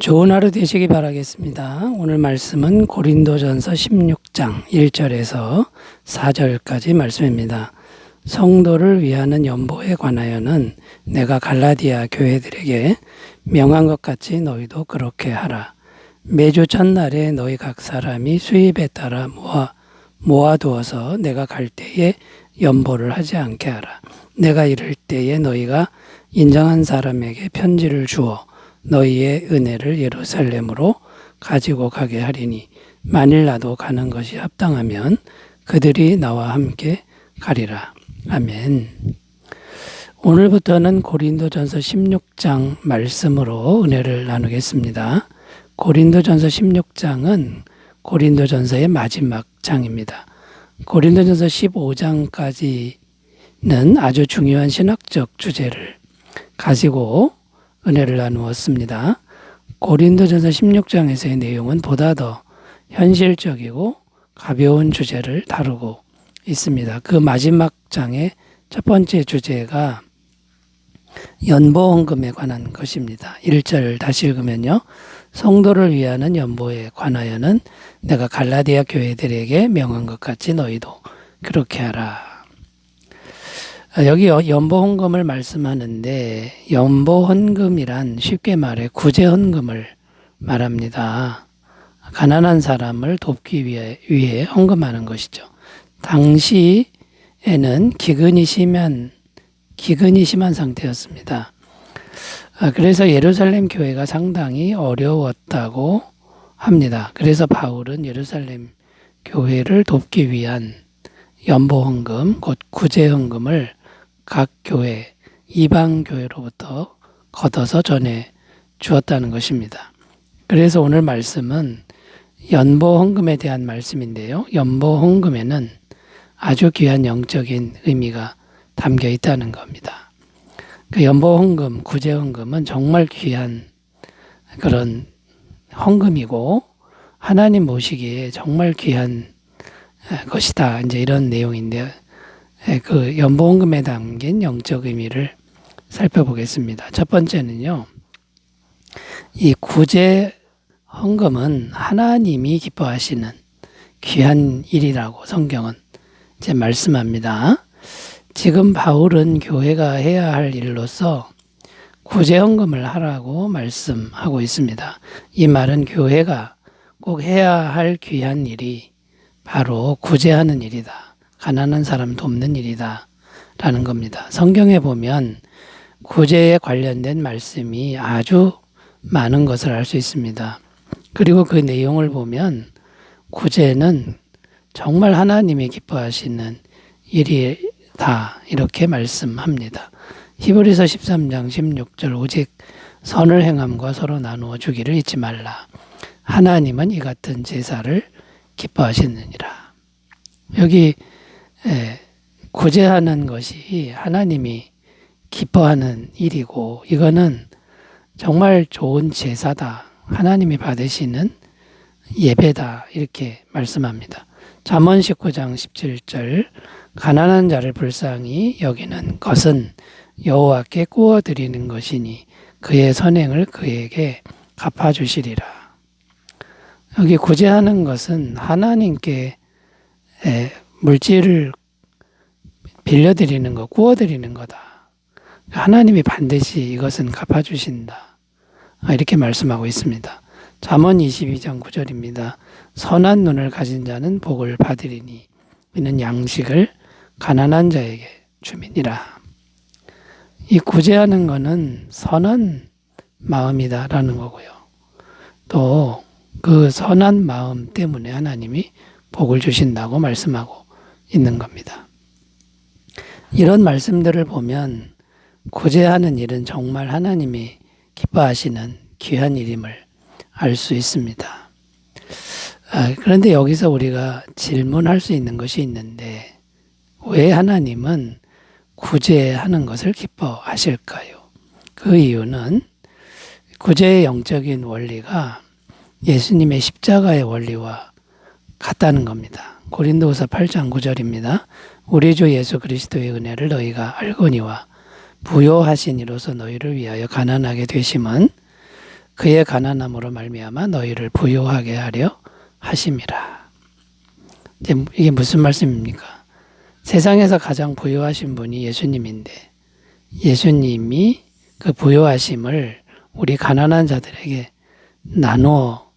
좋은 하루 되시기 바라겠습니다. 오늘 말씀은 고린도전서 16장 1절에서 4절까지 말씀입니다. 성도를 위하는 연보에 관하여는 내가 갈라디아 교회들에게 명한 것 같이 너희도 그렇게 하라. 매주 첫날에 너희 각 사람이 수입에 따라 모아두어서 내가 갈 때에 연보를 하지 않게 하라. 내가 이를 때에 너희가 인정한 사람에게 편지를 주어 너희의 은혜를 예루살렘으로 가지고 가게 하리니 만일 나도 가는 것이 합당하면 그들이 나와 함께 가리라. 아멘. 오늘부터는 고린도전서 16장 말씀으로 은혜를 나누겠습니다. 고린도전서 16장은 고린도전서의 마지막 장입니다. 고린도전서 15장까지는 아주 중요한 신학적 주제를 가지고 은혜를 나누었습니다. 고린도전서 16장에서의 내용은 보다 더 현실적이고 가벼운 주제를 다루고 있습니다. 그 마지막 장의 첫 번째 주제가 연보헌금에 관한 것입니다. 1절 다시 읽으면요. 성도를 위하는 연보에 관하여는 내가 갈라디아 교회들에게 명한 것 같이 너희도 그렇게 하라. 여기 연보헌금을 말씀하는데 연보헌금이란 쉽게 말해 구제헌금을 말합니다. 가난한 사람을 돕기 위해 헌금하는 것이죠. 당시에는 기근이 심한 상태였습니다. 그래서 예루살렘 교회가 상당히 어려웠다고 합니다. 그래서 바울은 예루살렘 교회를 돕기 위한 연보헌금, 곧 구제헌금을 각 교회, 이방 교회로부터 걷어서 전해 주었다는 것입니다. 그래서 오늘 말씀은 연보헌금에 대한 말씀인데요. 연보헌금에는 아주 귀한 영적인 의미가 담겨 있다는 겁니다. 그 연보헌금, 구제헌금은 정말 귀한 그런 헌금이고 하나님 모시기에 정말 귀한 것이다. 이제 이런 내용인데 그 연보헌금에 담긴 영적 의미를 살펴보겠습니다. 첫 번째는요. 이 구제헌금은 하나님이 기뻐하시는 귀한 일이라고 성경은 이제 말씀합니다. 지금 바울은 교회가 해야 할 일로서 구제헌금을 하라고 말씀하고 있습니다. 이 말은 교회가 꼭 해야 할 귀한 일이 바로 구제하는 일이다. 가난한 사람 돕는 일이다. 라는 겁니다. 성경에 보면 구제에 관련된 말씀이 아주 많은 것을 알 수 있습니다. 그리고 그 내용을 보면 구제는 정말 하나님이 기뻐하시는 일이다. 이렇게 말씀합니다. 히브리서 13장 16절 오직 선을 행함과 서로 나누어 주기를 잊지 말라. 하나님은 이 같은 제사를 기뻐하시느니라. 여기 구제하는 것이 하나님이 기뻐하는 일이고 이거는 정말 좋은 제사다. 하나님이 받으시는 예배다. 이렇게 말씀합니다. 잠언 19장 17절 가난한 자를 불쌍히 여기는 것은 여호와께 구워드리는 것이니 그의 선행을 그에게 갚아주시리라. 여기 구제하는 것은 하나님께 물질을 빌려드리는 것, 구워드리는 거다. 하나님이 반드시 이것은 갚아주신다. 이렇게 말씀하고 있습니다. 잠언 22장 9절입니다. 선한 눈을 가진 자는 복을 받으리니 이는 양식을 가난한 자에게 주민이라. 이 구제하는 것은 선한 마음이다라는 거고요. 또 그 선한 마음 때문에 하나님이 복을 주신다고 말씀하고 있는 겁니다. 이런 말씀들을 보면 구제하는 일은 정말 하나님이 기뻐하시는 귀한 일임을 알 수 있습니다. 그런데 여기서 우리가 질문할 수 있는 것이 있는데 왜 하나님은 구제하는 것을 기뻐하실까요? 그 이유는 구제의 영적인 원리가 예수님의 십자가의 원리와 같다는 겁니다. 고린도후서 8장 9절입니다. 우리 주 예수 그리스도의 은혜를 너희가 알거니와 부요하신 이로서 너희를 위하여 가난하게 되심은 그의 가난함으로 말미암아 너희를 부요하게 하려 하심이라. 이게 무슨 말씀입니까? 세상에서 가장 부요하신 분이 예수님인데 예수님이 그 부요하심을 우리 가난한 자들에게 나누어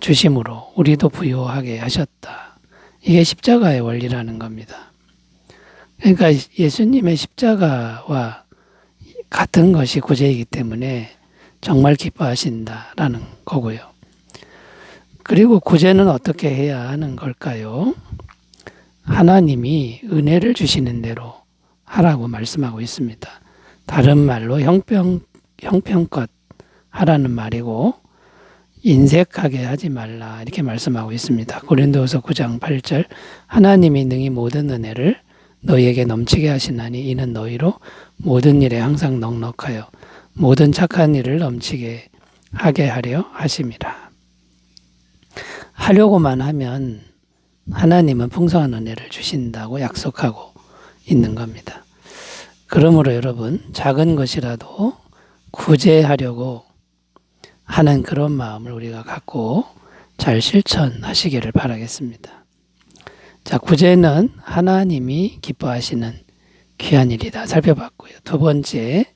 주심으로 우리도 부요하게 하셨다. 이게 십자가의 원리라는 겁니다. 그러니까 예수님의 십자가와 같은 것이 구제이기 때문에 정말 기뻐하신다라는 거고요. 그리고 구제는 어떻게 해야 하는 걸까요? 하나님이 은혜를 주시는 대로 하라고 말씀하고 있습니다. 다른 말로 형편껏 하라는 말이고 인색하게 하지 말라 이렇게 말씀하고 있습니다. 고린도후서 9장 8절 하나님이 능히 모든 은혜를 너희에게 넘치게 하시나니 이는 너희로 모든 일에 항상 넉넉하여 모든 착한 일을 넘치게 하게 하려 하심이라. 하려고만 하면 하나님은 풍성한 은혜를 주신다고 약속하고 있는 겁니다. 그러므로 여러분 작은 것이라도 구제하려고 하는 그런 마음을 우리가 갖고 잘 실천하시기를 바라겠습니다. 자, 구제는 하나님이 기뻐하시는 귀한 일이다 살펴봤고요. 두 번째,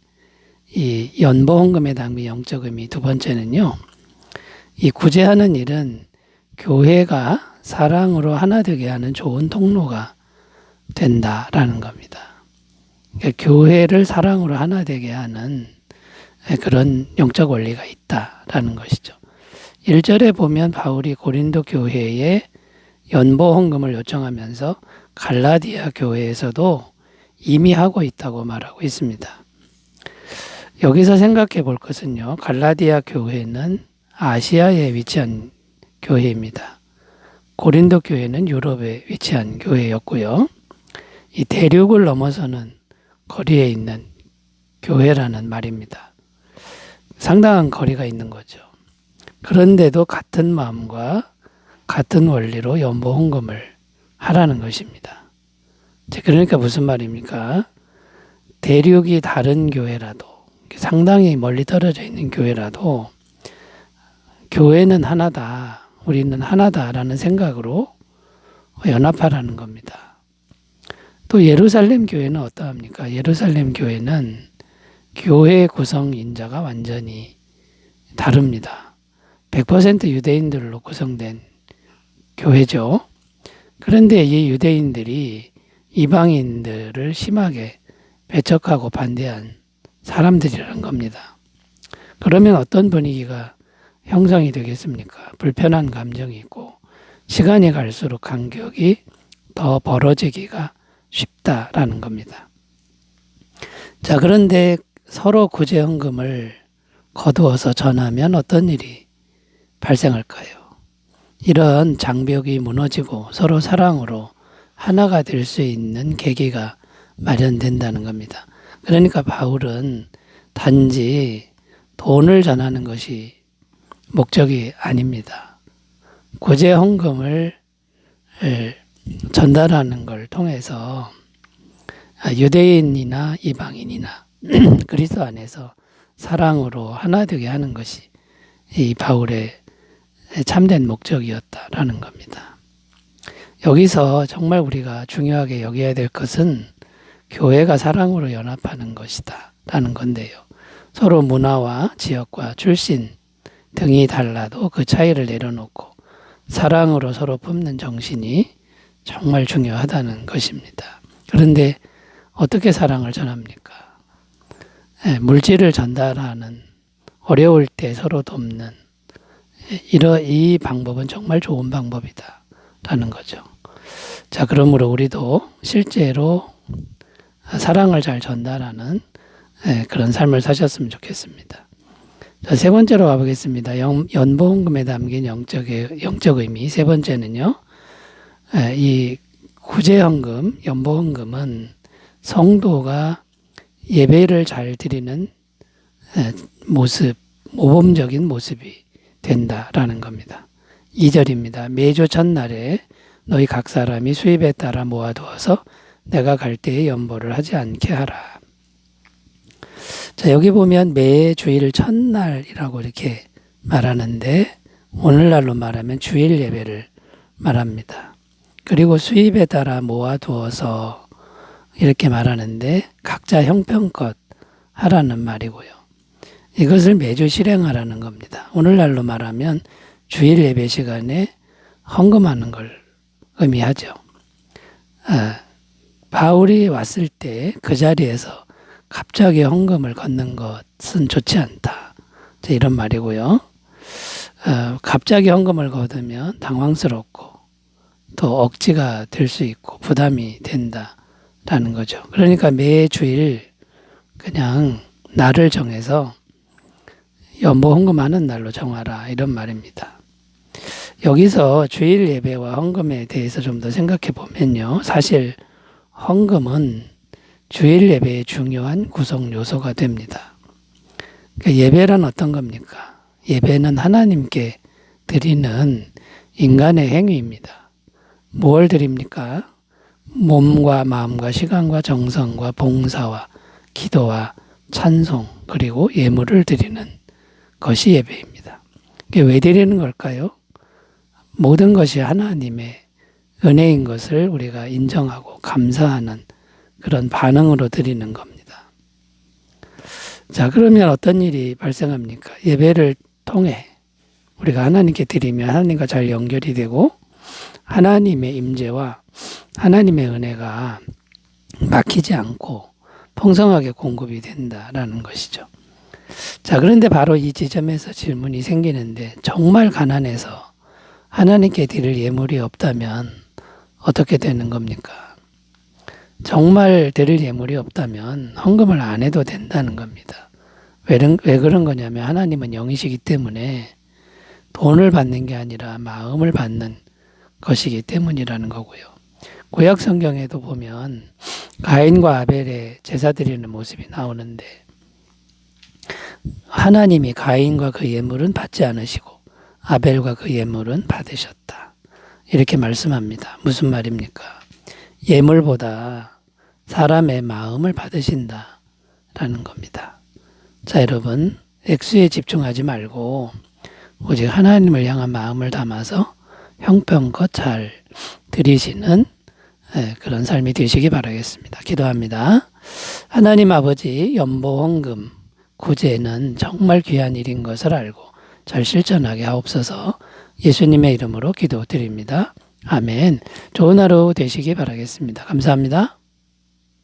이 연보헌금에 담긴 영적 의미 두 번째는요. 이 구제하는 일은 교회가 사랑으로 하나 되게 하는 좋은 통로가 된다라는 겁니다. 그러니까 교회를 사랑으로 하나 되게 하는 그런 영적 원리가 있다라는 것이죠. 1절에 보면 바울이 고린도 교회에 연보 헌금을 요청하면서 갈라디아 교회에서도 이미 하고 있다고 말하고 있습니다. 여기서 생각해 볼 것은요. 갈라디아 교회는 아시아에 위치한 교회입니다. 고린도 교회는 유럽에 위치한 교회였고요. 이 대륙을 넘어서는 거리에 있는 교회라는 말입니다. 상당한 거리가 있는 거죠. 그런데도 같은 마음과 같은 원리로 연보 헌금을 하라는 것입니다. 그러니까 무슨 말입니까? 대륙이 다른 교회라도 상당히 멀리 떨어져 있는 교회라도 교회는 하나다, 우리는 하나다라는 생각으로 연합하라는 겁니다. 또 예루살렘 교회는 어떠합니까? 예루살렘 교회는 교회 구성 인자가 완전히 다릅니다. 100% 유대인들로 구성된 교회죠. 그런데 이 유대인들이 이방인들을 심하게 배척하고 반대한 사람들이라는 겁니다. 그러면 어떤 분위기가 형성이 되겠습니까? 불편한 감정이 있고 시간이 갈수록 간격이 더 벌어지기가 쉽다라는 겁니다. 자, 그런데 서로 구제 헌금을 거두어서 전하면 어떤 일이 발생할까요? 이런 장벽이 무너지고 서로 사랑으로 하나가 될 수 있는 계기가 마련된다는 겁니다. 그러니까 바울은 단지 돈을 전하는 것이 목적이 아닙니다. 구제 헌금을 전달하는 걸 통해서 유대인이나 이방인이나 그리스도 안에서 사랑으로 하나 되게 하는 것이 이 바울의 참된 목적이었다라는 겁니다. 여기서 정말 우리가 중요하게 여겨야 될 것은 교회가 사랑으로 연합하는 것이다 라는 건데요. 서로 문화와 지역과 출신 등이 달라도 그 차이를 내려놓고 사랑으로 서로 품는 정신이 정말 중요하다는 것입니다. 그런데 어떻게 사랑을 전합니까? 물질을 전달하는, 어려울 때 서로 돕는 이 방법은 정말 좋은 방법이다 라는 거죠. 자, 그러므로 우리도 실제로 사랑을 잘 전달하는 그런 삶을 사셨으면 좋겠습니다. 자, 세 번째로 가보겠습니다. 연보헌금에 담긴 영적 의미. 세 번째는요, 이 구제헌금, 연보헌금은 성도가 예배를 잘 드리는 모습, 모범적인 모습이 된다라는 겁니다. 2절입니다. 매주 첫날에 너희 각 사람이 수입에 따라 모아두어서 내가 갈 때에 연보를 하지 않게 하라. 자, 여기 보면 매 주일 첫날이라고 이렇게 말하는데 오늘날로 말하면 주일 예배를 말합니다. 그리고 수입에 따라 모아두어서 이렇게 말하는데 각자 형편껏 하라는 말이고요. 이것을 매주 실행하라는 겁니다. 오늘날로 말하면 주일 예배 시간에 헌금하는 걸 의미하죠. 바울이 왔을 때 그 자리에서 갑자기 헌금을 걷는 것은 좋지 않다. 이런 말이고요. 갑자기 헌금을 거두면 당황스럽고 또 억지가 될 수 있고 부담이 된다라는 거죠. 그러니까 매 주일 그냥 날을 정해서 연보 헌금하는 날로 정하라 이런 말입니다. 여기서 주일 예배와 헌금에 대해서 좀 더 생각해 보면요. 사실 헌금은 주일 예배의 중요한 구성 요소가 됩니다. 그러니까 예배란 어떤 겁니까? 예배는 하나님께 드리는 인간의 행위입니다. 뭘 드립니까? 몸과 마음과 시간과 정성과 봉사와 기도와 찬송 그리고 예물을 드리는 것이 예배입니다. 왜 드리는 걸까요? 모든 것이 하나님의 은혜인 것을 우리가 인정하고 감사하는 그런 반응으로 드리는 겁니다. 자, 그러면 어떤 일이 발생합니까? 예배를 통해 우리가 하나님께 드리면 하나님과 잘 연결이 되고 하나님의 임재와 하나님의 은혜가 막히지 않고 풍성하게 공급이 된다라는 것이죠. 자, 그런데 바로 이 지점에서 질문이 생기는데 정말 가난해서 하나님께 드릴 예물이 없다면 어떻게 되는 겁니까? 정말 드릴 예물이 없다면 헌금을 안 해도 된다는 겁니다. 왜 그런 거냐면 하나님은 영이시기 때문에 돈을 받는 게 아니라 마음을 받는 것이기 때문이라는 거고요. 구약 성경에도 보면 가인과 아벨의 제사 드리는 모습이 나오는데 하나님이 가인과 그 예물은 받지 않으시고 아벨과 그 예물은 받으셨다. 이렇게 말씀합니다. 무슨 말입니까? 예물보다 사람의 마음을 받으신다라는 겁니다. 자, 여러분, 액수에 집중하지 말고 오직 하나님을 향한 마음을 담아서 형편껏 잘 드리시는 그런 삶이 되시기 바라겠습니다. 기도합니다. 하나님 아버지, 연보헌금, 구제는 정말 귀한 일인 것을 알고 잘 실천하게 하옵소서. 예수님의 이름으로 기도드립니다. 아멘. 좋은 하루 되시기 바라겠습니다. 감사합니다.